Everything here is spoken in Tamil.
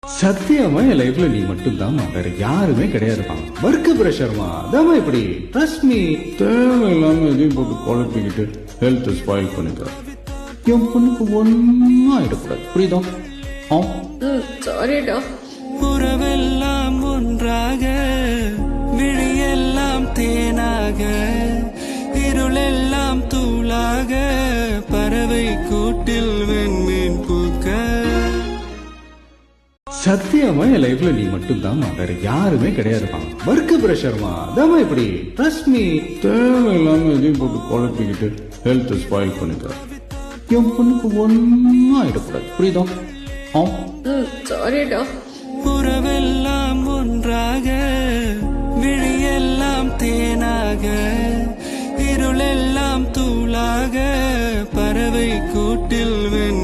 சத்தியமா என் லைஃப்ல நீ மட்டும் தான் வேற யாருமே கிடையாதுமா. ஒர்க் பிரஷர்மா அதாமா இப்படி. Trust me. தேவையில்லாம எதையும் போட்டு குழப்பிக்கிட்டு ஹெல்த் ஸ்பாயில் பண்ணிக்க. என் பொண்ணுக்கு ஒன்னும் ஆயிடக்கூடாது, புரியுதா? சாரிடா. உறவெல்லாம் ஒன்றாக, விழியெல்லாம் தேனாக, இருளெல்லாம் தூளாக, பறவை கூட்டில் வெண்மீன் பூக்க. சத்தியமா என் லைஃப்ல நீ மட்டும் தான் வேற யாருமே கிடையாதுமா. ஒர்க் பிரஷர்மா அதாமா இப்படி. Trust me. தேவையில்லாம எதையும் போட்டு குழப்பிக்கிட்டு ஹெல்த் ஸ்பாயில் பண்ணிக்க. என் பொண்ணுக்கு ஒன்னும் ஆயிடக்கூடாது, புரியுதா? சாரிடா. உறவெல்லாம் ஒன்றாக, விழியெல்லாம் தேனாக, இருளெல்லாம் தூளாக, பறவை கூட்டில் வெண்